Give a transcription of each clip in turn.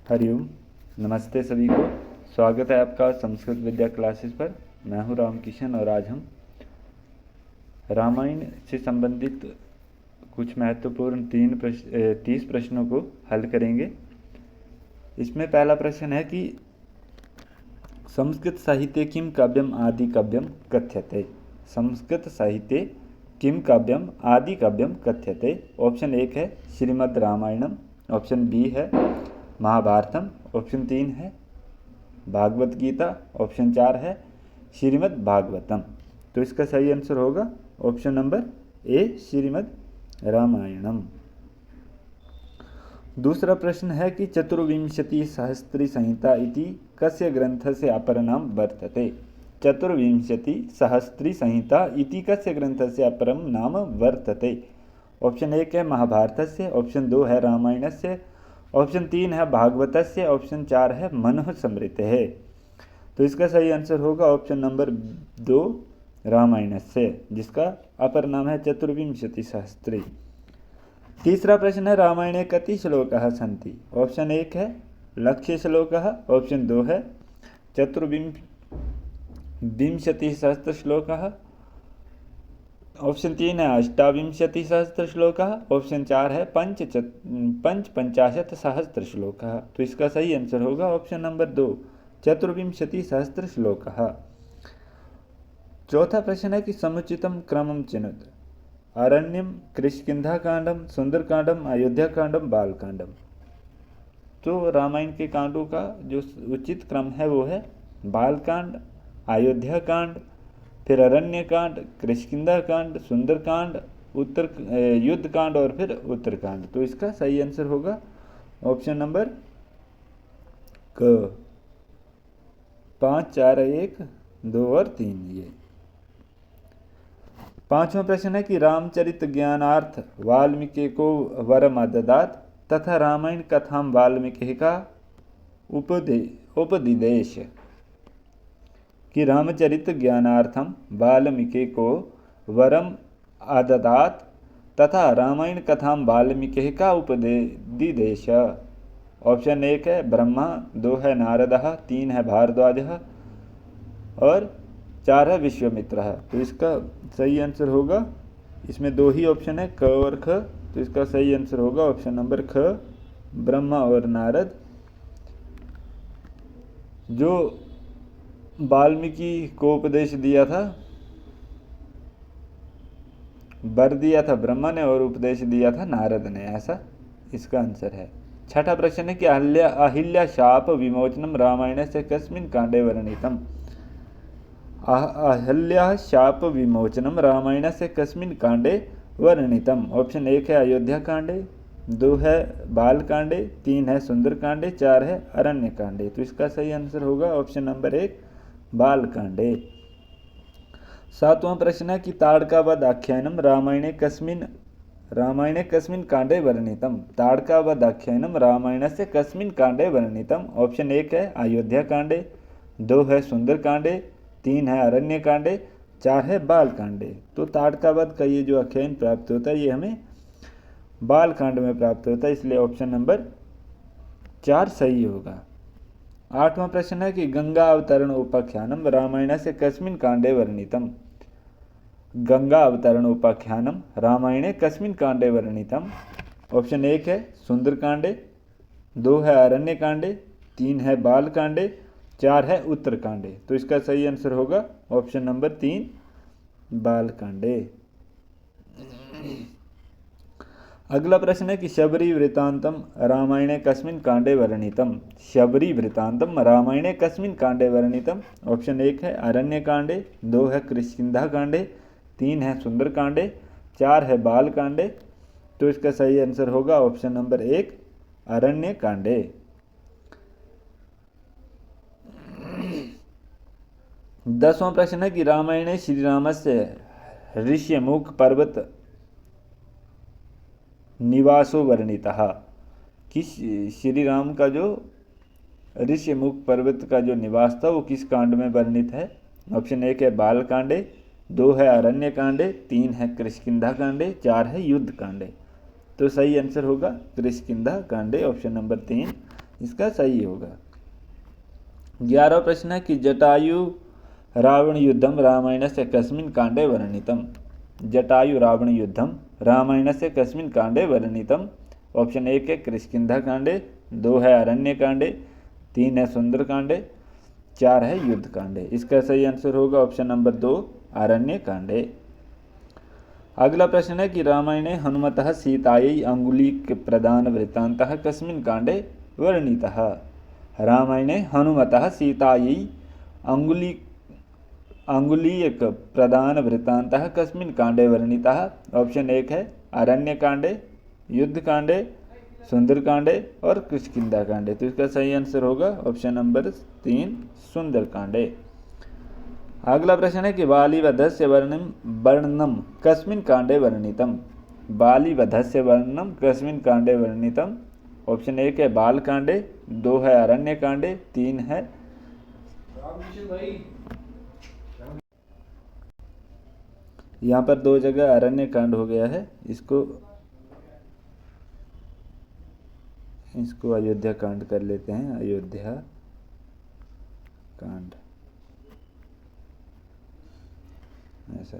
हरिओम। नमस्ते सभी को। स्वागत है आपका संस्कृत विद्या क्लासेस पर। मैं हूं रामकिशन और आज हम रामायण से संबंधित कुछ महत्वपूर्ण 30 प्रश्नों को हल करेंगे। इसमें पहला प्रश्न है कि संस्कृत साहित्ये किम काव्यम आदि काव्यम कथ्यते। संस्कृत साहित्ये किम काव्यम आदि काव्यम कथ्यते। ऑप्शन 1 है श्रीमद् रामायणम, ऑप्शन बी है महाभारतम, ऑप्शन 3 है भागवत गीता, ऑप्शन 4 है श्रीमद् भागवतम। तो इसका सही आंसर होगा option number A Shrimad Ramayanam. दूसरा प्रश्न है कि चतुर्विंशति सहस्त्री संहिता इति कस्य ग्रंथस्य अपरनाम वर्तते। चतुर्विंशति सहस्त्री संहिता इति कस्य ग्रंथस्य अपरम नाम वर्तते। ऑप्शन 1 है महाभारतस्य, ऑप्शन 2 है रामायणस्य, ऑप्शन 3 है भागवतस्य, ऑप्शन 4 है मनुस्मृतेः। तो इसका सही आंसर होगा ऑप्शन नंबर 2 रामायणस्य, जिसका अपर नाम है चतुर्विंशति सहस्त्री। तीसरा प्रश्न है रामायणे कति श्लोकाः सन्ति। ऑप्शन 1 है लक्ष्य श्लोकाः, ऑप्शन 2 है चतुर्विंशति सहस्त्र श्लोकाः, ऑप्शन 3 है अष्टाविंशति सहस्त्र श्लोकाः, ऑप्शन 4 है पंचाशत सहस्त्र श्लोकाः। तो इसका सही आंसर होगा ऑप्शन नंबर 2 चतुर्विंशति सहस्त्र श्लोकाः। चौथा प्रश्न है कि समुचितम क्रमम चिनुत। अरण्यम, किष्किंधाकांडम, सुंदरकांडम, अयोध्याकांडम, बालकांडम। तो रामायण के कांडों का जो उचित क्रम है वो है बालकांड, अयोध्याकांड, फिर अरण्यकांड, किष्किंधाकांड, सुंदरकांड, युद्धकांड और फिर उत्तरकांड। तो इसका सही आंसर होगा ऑप्शन नंबर क 5, 4, 1, 2 और 3 ये। पांचवा प्रश्न है कि रामचरित ज्ञानार्थ वाल्मीकि को वरम ददात तथा रामायण कथाम वाल्मीकि का उपदिदेश। कि रामचरित ज्ञानार्थम वाल्मीकि को वरम अददात तथा रामायण कथाम वाल्मीकि का उपदिदेश। ऑप्शन 1 है ब्रह्मा, 2 है नारदः, 3 है भारद्वाजः और 4 है विश्वामित्रः। तो इसका सही आंसर होगा, इसमें 2 ही ऑप्शन है क और ख, तो इसका सही आंसर होगा ऑप्शन नंबर ख ब्रह्मा और नारद। जो वाल्मीकि को उपदेश दिया था, वर दिया था ब्रह्मा ने और उपदेश दिया था नारद ने, ऐसा इसका आंसर है। छठा प्रश्न है कि अहिल्या शाप विमोचनम रामायण से कस्मिन् कांडे वर्णितम। अहिल्या शाप विमोचनम रामायण से कस्मिन् कांडे वर्णितम। ऑप्शन 1 है अयोध्या कांडे, 2 है बाल कांडे, 3 है सुंदर कांडे, 4 है अरण्य कांडे। तो इसका सही आंसर होगा ऑप्शन नंबर 1 बाल कांडे। सातवां प्रश्न है कि ताड़कावध आख्यानम रामायणे कस्मिन् कांडे वर्णितम। ताड़कावध आख्यानम रामायण से कस्मिन् कांडे वर्णितम। ऑप्शन 1 है अयोध्या कांडे, 2 है सुंदर कांडे, 3 है अरण्य कांडे, 4 है बाल कांडे। तो ताड़कावध का ये जो आख्यान प्राप्त होता है ये हमें बाल कांड में प्राप्त होता है, इसलिए ऑप्शन नंबर 4 सही होगा। आठवां प्रश्न है कि गंगा अवतरण उपाख्यानम रामायण से कस्मिन् कांडे वर्णितम। गंगा अवतरण उपाख्यानम रामायणे कस्मिन् कांडे वर्णितम। ऑप्शन 1 है सुंदर कांडे, 2 है अरण्य कांडे, 3 है बाल कांडे, 4 है उत्तर कांडे। तो इसका सही आंसर होगा ऑप्शन नंबर 3 बाल कांडे। अगला प्रश्न है कि शबरी वृत्तांतम रामायणे कस्मिन् कांडे वर्णितम। शबरी वृत्तांतम रामायणे कस्मिन् कांडे वर्णितम। ऑप्शन 1 है अरण्य कांडे, 2 है किष्किंधा कांडे, 3 है सुंदर कांडे, 4 है बाल कांडे। तो इसका सही आंसर होगा ऑप्शन नंबर 1 अरण्य कांडे। 10वां प्रश्न है कि रामायणे श्रीरामस्य ऋष्यमुख पर्वत निवासो वर्णितः। कि श्री राम का जो ऋष्यमुख पर्वत का जो निवास था वो किस कांड में वर्णित है। ऑप्शन 1 है बाल कांडे, 2 है अरण्य कांडे, 3 है किष्किंधा कांडे, 4 है युद्ध कांडे। तो सही आंसर होगा किष्किंधा कांडे, ऑप्शन नंबर 3 इसका सही होगा। 11वां प्रश्न है कि जटायु रावण युद्धम रामायणस्य कस्मिन् कांडे वर्णितम। जटायु रावण युद्धम रामायणस्य कस्मिन् कांडे वर्णितम। ऑप्शन 1 है किष्किंधा कांडे, 2 है अरण्य कांडे, 3 है सुंदर कांडे, 4 है युद्ध कांडे। इसका सही आंसर होगा ऑप्शन नंबर 2 अरण्य कांडे। अगला प्रश्न है कि रामायणे हनुमतः सीतायै अंगुलीक प्रदान वृत्तान्तः कस्मिन् कांडे वर्णितः। रामायणे हनुमतः सीतायै अंगुलीयक प्रदान वृत्तान्तः कस्मिन् कांडे वर्णितः। ऑप्शन 1 है अरण्य कांडे, युद्ध कांडे, सुंदर कांडे और किष्किंधा कांडे। तो इसका सही आंसर होगा ऑप्शन नंबर 3 सुंदर कांडे। अगला प्रश्न है कि बालीवधस्य वर्णनम कस्मिन् कांडे वर्णितम। बालीवधस्य वर्णनम कस्मिन् कांडे वर्णितम। ऑप्शन 1 है बाल कांडे, 2 है अरण्य कांडे, 3 है यहाँ पर 2 जगह अरण्य कांड हो गया है, इसको अयोध्या कांड कर लेते हैं। अयोध्या कांड ऐसा,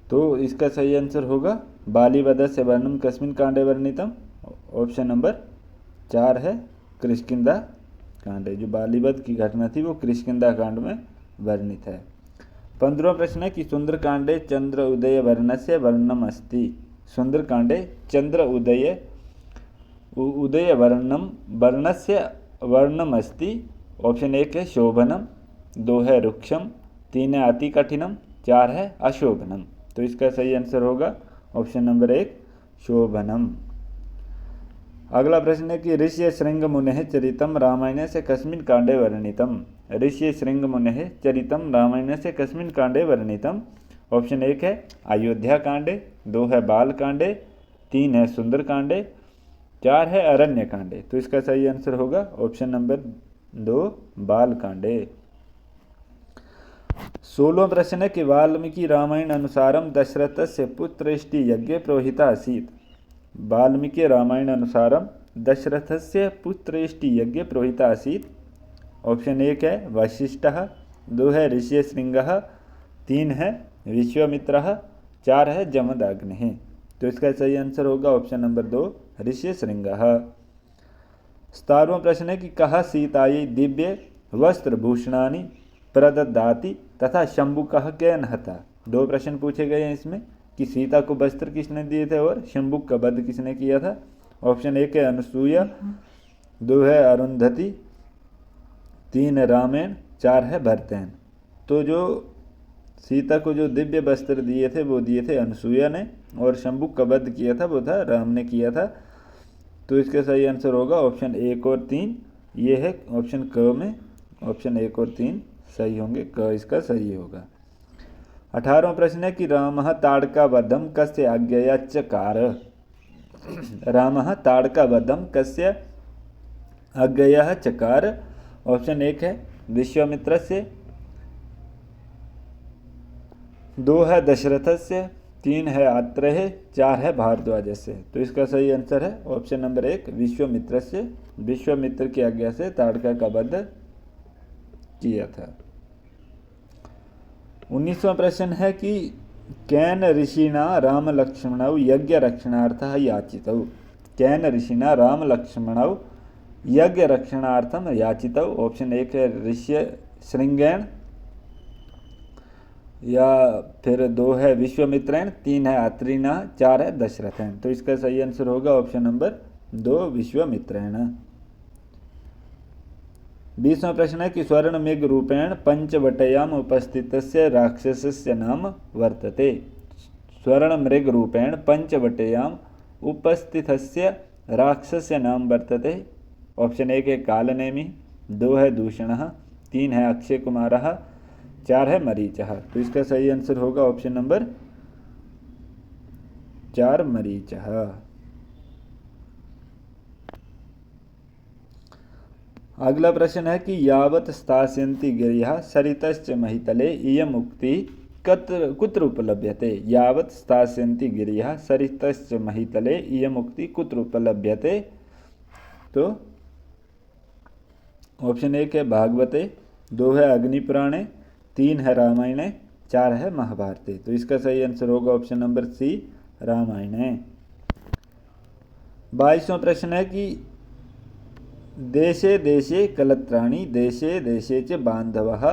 तो इसका सही आंसर होगा बालीवधस्य वर्णनम कस्मिन् कांडे वर्णितम। ऑप्शन नंबर 4 है किष्किंधा कांडे। जो बालीवध की घटना थी वो किष्किंधा कांड में वर्णित है। 15वां प्रश्न है कि सुंदर कांडे चंद्र उदय वर्णस्य वर्णनम अस्ति। सुंदर कांडे चंद्र उदय वर्णस्य वर्णनम अस्ति। ऑप्शन 1 है शोभनम, 2 है रुक्षम, 3 है अति कठिनम, 4 है अशोभनम। तो इसका सही आंसर होगा ऑप्शन नंबर 1 शोभनम। अगला प्रश्न है कि ऋषि शृंग मुनेः चरितम रामायणस्य कस्मिन् कांडे वर्णितम। ऋषि शृंग मुनेः चरितम रामायणस्य कस्मिन् कांडे वर्णितम। ऑप्शन 1 है अयोध्या कांडे, 2 है बाल कांडे, 3 है सुंदर कांडे, 4 है अरण्य कांडे। तो इसका सही आंसर होगा ऑप्शन नंबर 2 बाल कांडे। 16वां प्रश्न है कि वाल्मीकि रामायण अनुसारम दशरथस्य पुत्रष्टि यज्ञ प्रोहिता आसीत्। वाल्मीकि रामायण अनुसारम दशरथस्य पुत्रष्टि यज्ञ प्रोहिता आसीत्। ऑप्शन 1 है वशिष्ठः, 2 है ऋष्यशृंगः, 3 है विश्वामित्रः, 4 है जमदग्निः। तो इसका सही आंसर होगा ऑप्शन नंबर 2 ऋष्यशृंगः। 17वां प्रश्न है कि कः सीतायै दिव्य वस्त्रभूषणानि प्रददाति तथा शंभुकः केन हता। 2 प्रश्न पूछे गए हैं इसमें कि सीता को वस्त्र किसने दिए थे और शंभुक का वध किसने किया था। ऑप्शन 1 है अनुसूया, 2 है अरुंधति, 3 है रामेण, 4 है भरतैन। तो जो सीता को जो दिव्य वस्त्र दिए थे वो दिए थे अनुसूया ने, और शंभुक का वध किया था वो था राम ने किया था। तो इसका सही आंसर होगा ऑप्शन 1 और 3। ये है ऑप्शन क में, ऑप्शन 1 और 3 सही होंगे, क इसका सही होगा। 18वां प्रश्न है कि रामः ताड़कावधं कस्य आज्ञया चकार। रामः ताड़कावधं कस्य आज्ञया चकार। ऑप्शन 1 है विश्वामित्रस्य, 2 है दशरथस्य, 3 है आत्रेय, 4 है भारद्वाजस्य। तो इसका सही आंसर है ऑप्शन नंबर 1 विश्वामित्रस्य। विश्वामित्र की आज्ञा से ताड़का का वध किया था। 19वां प्रश्न है कि कैन ऋषिणा राम लक्ष्मणौ यज्ञ रक्षणार्थः याचितौ। कैन ऋषिणा राम लक्ष्मणौ यज्ञ रक्षणार्थम याचितौ। ऑप्शन 1 है ऋष्य शृंगेण, या फिर 2 है विश्वामित्रेण, 3 है अत्रिना, 4 है दशरथेन। तो इसका सही आंसर होगा ऑप्शन नंबर 2 विश्वामित्रेण। 20वां प्रश्न है कि स्वर्णमृग रूपेण पंचवटयाम उपस्थितस्य राक्षसस्य नाम वर्तते। स्वर्णमृग रूपेण पंचवटयाम उपस्थितस्य राक्षसस्य नाम वर्तते। ऑप्शन 1 है कालनेमि, 2 है दूषणः, 3 है अक्षय कुमारः, 4 है मरीचः। तो इसका सही आंसर होगा ऑप्शन नंबर 4 मरीचः। अगला प्रश्न है कि यावत् स्थास्यन्ति गिरयः सरितश्च महितले इयम् उक्ति कुत्र उपलभ्यते। यावत् स्थास्यन्ति गिरयः सरितश्च महितले इयम् उक्ति कुत्र उपलभ्यते। तो ऑप्शन 1 है भागवते, 2 है अग्निपुराणे, 3 है रामायणे, 4 है महाभारते। तो इसका सही आंसर होगा ऑप्शन नंबर सी, रामायणे। 22वां प्रश्न है कि देशे देशे कलत्राणि देशे देशे च बान्धवः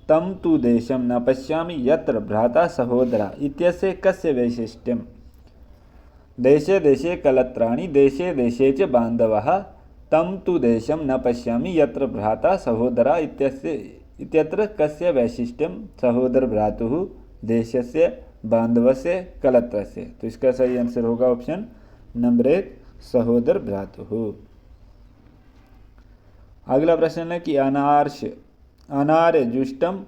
तं तु देशं न पश्यामि यत्र भ्राता सहोदरा इत्यस्य कस्य वैशिष्ट्यम्। देशे देशे कलत्राणि देशे देशे च बान्धवः तं तु देशं न पश्यामि यत्र भ्राता सहोदरा इत्यत्र कस्य वैशिष्ट्यं। सहोदर भ्रातुः, देशस्य, बान्धवस्य, कलत्रस्य। तो इसका सही आंसर होगा ऑप्शन नंबर 1, सहोदर भ्रातुः। अगला प्रश्न है कि अनार्य जुष्टम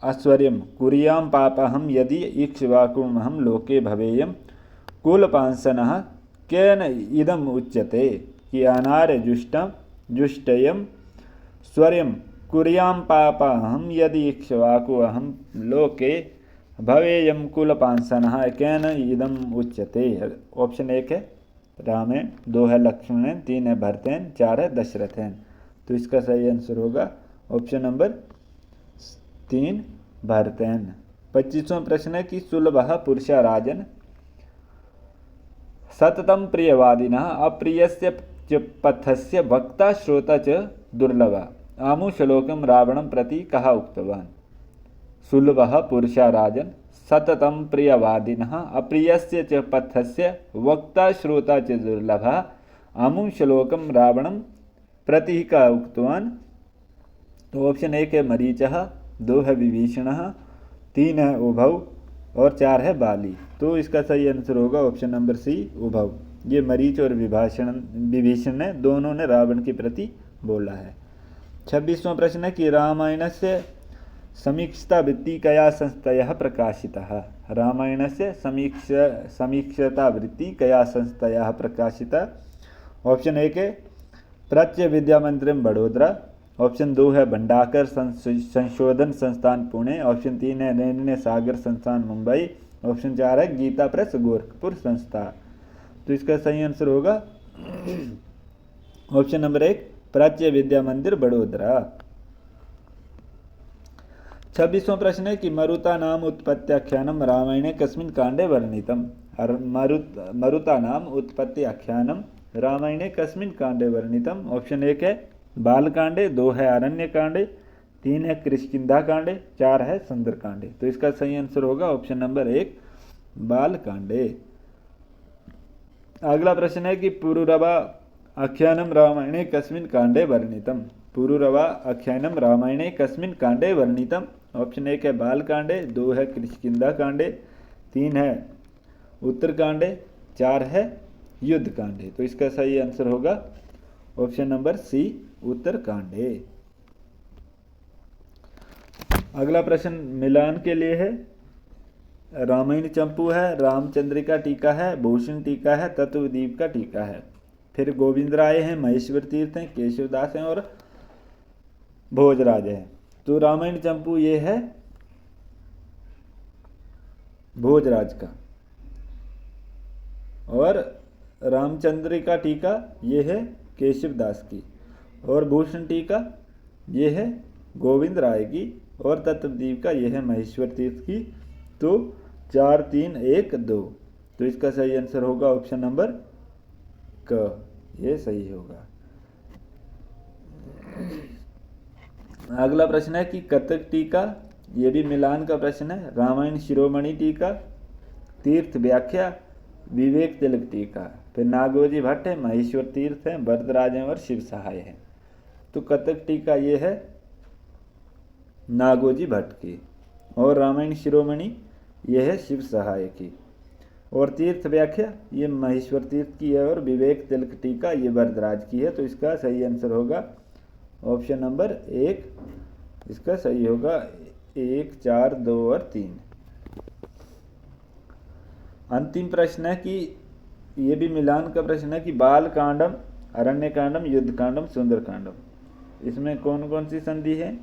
अस्वर्यम कुर्यां पापहम यदि इक्ष्वाकुमहम लोके भवेयम कुलपांसनः केन इदम उच्यते। कि अनार्य जुष्टयम स्वर्यम कुर्यां पापहम यदि इक्ष्वाकु अहम लोके भवेयम कुलपांसनः केन इदम उच्यते। ऑप्शन 1 है रामेण, 2 है लक्ष्मणेन, 3 है भरतेन, 4 है दशरथेन। तो इसका सही आंसर होगा ऑप्शन नंबर 3, भरतेन। 25वां प्रश्न है कि सुलभः पुरुषा राजन सततं प्रियवादिनः अप्रियस्य च पथस्य वक्ता श्रोता च दुर्लभः आमुश्लोकं रावणं प्रति कः उक्तवान्। सुलभः पुरुषा राजन सततं प्रियवादिनः अप्रियस्य च पथस्य वक्ता श्रोता च दुर्लभः अमुं श्लोकं रावणं प्रति का उक्तवान्। तो ऑप्शन 1 है मरीचः, 2 है विभीषणः, 3 है उभव और 4 है बाली। तो इसका सही आंसर होगा ऑप्शन नंबर सी, उभव। ये मरीच और विभीषण ने दोनों ने रावण के प्रति बोला है। 26वां प्रश्न है कि रामायणस्य समीक्षितावृत्तिकया संस्थया प्रकाशितः। रामायणस्य समीक्षितावृत्तिकया संस्थया प्रकाशिता। ऑप्शन 1 है प्राच्य विद्या मंदिरम बड़ोदरा, ऑप्शन 2 है भंडाकर संशोधन संस्थान पुणे, ऑप्शन 3 है नैन्य सागर संस्थान मुंबई, ऑप्शन 4 है गीता प्रेस गोरखपुर संस्था। तो इसका सही आंसर होगा ऑप्शन नंबर 1, प्राच्य विद्या मंदिर बड़ोदरा। 26वां प्रश्न है कि मरुता नाम उत्पत्त्याख्यानम रामायणे कस्मिन् कांडे वर्णितम। मरुता नाम उत्पत्त्याख्यानम रामायणे कस्मिन् कांडे वर्णितम। ऑप्शन 1 है बालकांडे, 2 है अरण्य कांडे, 3 है किष्किंधा कांडे, 4 है सुंदरकांडे। तो इसका सही आंसर होगा ऑप्शन नंबर 1, बालकांडे। अगला प्रश्न है कि पुरुरवा आख्यानम रामायणे कस्मिन् कांडे वर्णितम। पुरुरवा आख्यानम रामायणे कस्मिन् कांडे वर्णितम। ऑप्शन 1 है बालकांडे, 2 है किष्किंधा कांडे, 3 है उत्तरकांडे, 4 है युद्ध कांडे। तो इसका सही आंसर होगा ऑप्शन नंबर सी, उत्तरकांडे। अगला प्रश्न मिलान के लिए है। रामायण चंपू है, रामचंद्रिका टीका है, भूषण टीका है, तत्वदीप का टीका है। फिर गोविंद राय हैं, महेश्वर तीर्थ हैं, केशवदास हैं और भोजराज हैं। तो रामायण चंपू ये है भोजराज का, और रामचंद्रिका टीका ये है केशवदास की, और भूषण टीका ये है गोविंद राय की, और तत्वदीप का ये है महेश्वर तीर्थ की। तो 4, 3, 1, 2। तो इसका सही आंसर होगा ऑप्शन नंबर क, ये सही होगा। अगला प्रश्न है कि कतक टीका, ये भी मिलान का प्रश्न है। रामायण शिरोमणि टीका, तीर्थ व्याख्या, विवेक तिलक टीका। फिर नागोजी भट्ट है, महेश्वर तीर्थ है, वरदराज हैं और शिव सहाय है। तो कतक टीका ये है नागोजी भट्ट की, और रामायण शिरोमणि ये है शिव सहाय की, और तीर्थ व्याख्या ये महेश्वर तीर्थ की है, और विवेक तिलक टीका ये वरदराज की है। तो इसका सही आंसर होगा ऑप्शन नंबर 1, इसका सही होगा 1, 4, 2 और 3। अंतिम प्रश्न है कि ये भी मिलान का प्रश्न है कि बाल कांडम, अरण्य कांडम, युद्ध कांडम, सुंदर कांडम, इसमें कौन कौन सी संधि है।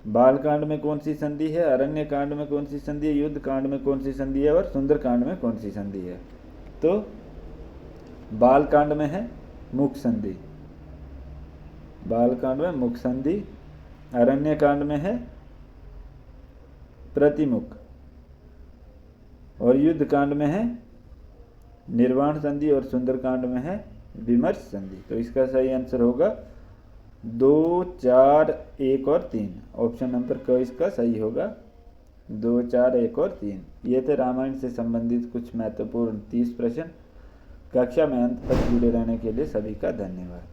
बाल कांड में कौन सी संधि है, अरण्य कांड में कौन सी संधि है, युद्ध कांड में कौन सी संधि है, और सुंदर कांड में कौन सी संधि है। तो बाल कांड में है मुख संधि, बालकांड में मुख संधि, अरण्य कांड में है प्रतिमुख और युद्ध कांड में है निर्वाण संधि और सुंदरकांड में है विमर्श संधि। तो इसका सही आंसर होगा 2, 4, 1 और 3। ऑप्शन नंबर क इसका सही होगा 2, 4, 1 और 3। ये थे रामायण से संबंधित कुछ महत्वपूर्ण 30 प्रश्न। कक्षा में अंत तक जुड़े रहने के लिए सभी का धन्यवाद।